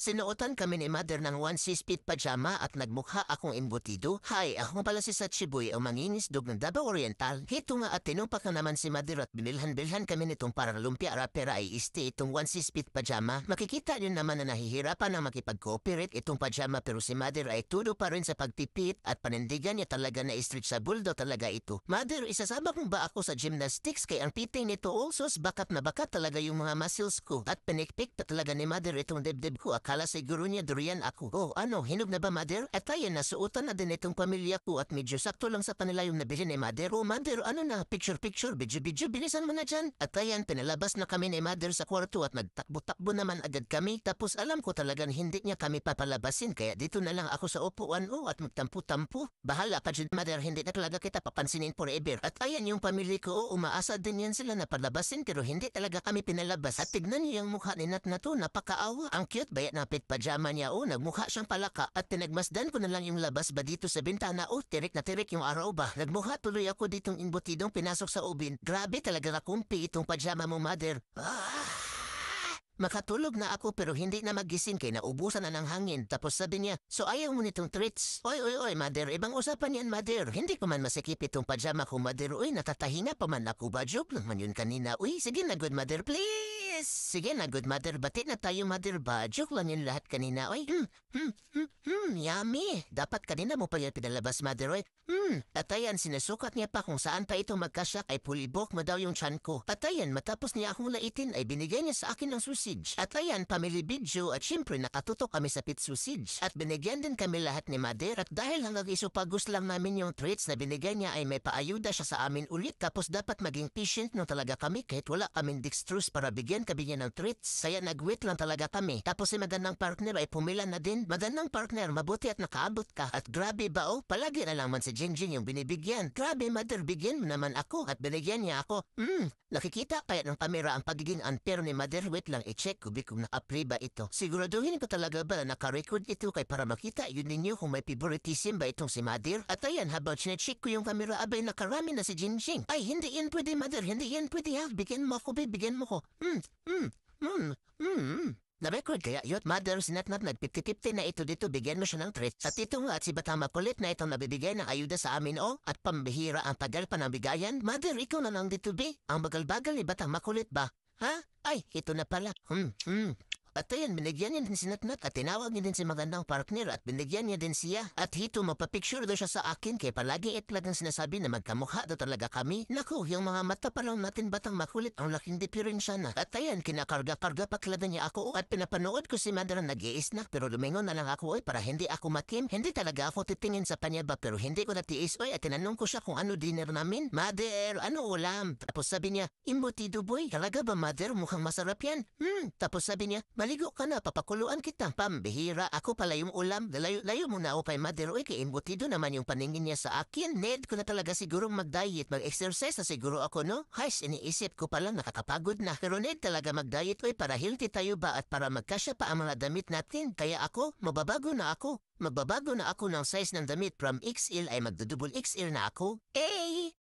Sinuotan kami ni mother ng one-piece pajama at nagmukha akong imbutido. Hi, ako pala si Sachiboy ang mangingisdog ng Davao Oriental. Hito nga at tinumpak na naman si mother at binilhan-bilhan kami nitong para lumpia rapera ay iste itong one-piece pajama. Makikita nyo naman na nahihirapan na makipag-cooperate itong pajama pero si mother ay tudo pa rin sa pagtipit at panindigan niya talaga na stretchable daw talaga ito. Mother, isasama kong ba ako sa gymnastics kay ang pitay nito also bakat na bakat talaga yung mga muscles ko at pinikpik pa talaga ni mother itong dibdib ko. Akala siguro niya durian ako. Oh, ano, hinog na ba mother? At ayan, nasuotan na din itong pamilya ko at medyo sakto lang sa kanila yung nabili ni mother. Oh mother, ano na, picture, video, bilisan mo na dyan. At ayan, pinalabas na kami ni mother sa kwarto at nagtakbo-takbo naman agad kami. Tapos alam ko talagang hindi niya kami papalabasin kaya dito na lang ako sa upuan at magtampu-tampu. Bahala pa dyan mother, hindi na talaga kita papansinin forever. At ayan yung pamilya ko, umaasa din yan sila na palabasin pero hindi talaga kami pinalabas. At tignan niyo yung mukha ni Nat na to, napakaawa. Ang cute bayat na pajama niya nagmukha siyang palaka at pinagmasdan ko na lang yung labas ba dito sa bintana tirik na tirik yung araw ba. Nagmukha tuloy ako ditong imbutidong pinasok sa ubin. Grabe talaga nakumpi itong pajama mo mother. Makatulog na ako pero hindi na magising kay naubusan na ng hangin. Tapos sabi niya, so ayaw mo nitong treats? Oy, mother, ibang usapan yan, mother. Hindi ko man masikip itong pajama ko, mother. Uy, natatahinga pa man ako ba? Joke lang man yun kanina. Uy, sige na, good mother, please. Sige na, good mother. Bati na tayo, mother ba? Joke lang yun lahat kanina. Uy, yummy. Dapat kanina mo pa yan pinalabas, mother. Uy, at ayan, sinusukat niya pa kung saan pa ito magkasya kay pulibok mo daw yung tiyan ko. At ayan, matapos niya akong laitin ay binigay niya sa akin ng sausage. At ayan, family video at syempre nakatutok kami sa pit sausage. At binigyan din kami lahat ni mother at dahil hanggang isupagos lang namin yung treats na binigay niya ay may paayuda siya sa amin ulit. Tapos dapat maging patient no talaga kami kahit wala kaming dextrose para bigyan kami niya ng treats. Kaya nag-wait lang talaga kami. Tapos si magandang partner ay pumila na din. Magandang partner, mabuti at nakaabot ka. At grabe ba palagi na lang man si Jingjing yung binibigyan. Grabe mother, bigyan mo naman ako at binigyan niya ako. Nakikita kaya ng kamera ang pagiging unfair ni mother. Wait lang, check ko kung naka-play ba ito. Siguraduhin ko talaga ba na naka-record ito kay para makita yun ninyo kung may favoritism ba itong si mother. At ayan, habang sinecheck ko yung camera abay nakarami na si Jingjing. Ay, hindi yan pwede mother, hindi yan pwede ha. Bigyan mo ako, bigyan mo ko. Na-record kaya yun, mother, sinatnat nag-50-50 na ito dito, bigyan mo siya ng treat. At ito nga at si Batang makulit na itong nabibigay ng ayuda sa amin at pambihira ang tagal pa ng bigayan. Mother, ikaw na lang dito ang bagal-bagal ni Batang makulit ba? Ha? Ay, ito na pala. At ayan, binigyan niya din si Natnat at tinawag niya din si magandang partner at binigyan niya din siya. At hito, mapapicture daw siya sa akin kaya palagi itlag ang sinasabi na magkamukha daw talaga kami. Naku, yung mga mata pa lang natin Batang makulit ang laking diferensya na. At ayan, kinakarga-karga pakladan niya ako at pinapanood ko si mother na nag-i-snack pero lumingon na lang ako para hindi ako makim. Hindi talaga ako titingin sa kanya ba pero hindi ko natiis at tinanong ko siya kung ano dinner namin. Mother, ano ulam? Tapos sabi niya, imbutido boy. Talaga ba mother? Mukhang masarap yan. Tapos sabi niya, maligo ka na, papakuluan kita. Pambihira, ako pala yung ulam. Layo muna ako kay mother. Uy, kay imbutido naman yung paningin niya sa akin. Need ko na talaga sigurong mag-diet, mag-exercise na siguro ako, no? Hays, iniisip ko pala nakakapagod na. Pero need talaga mag-diet, uy, para healthy tayo ba at para magkasya pa ang mga damit natin. Kaya ako, mababago na ako. Magbabago na ako ng size ng damit from XL ay magdo-double XL na ako. Eh!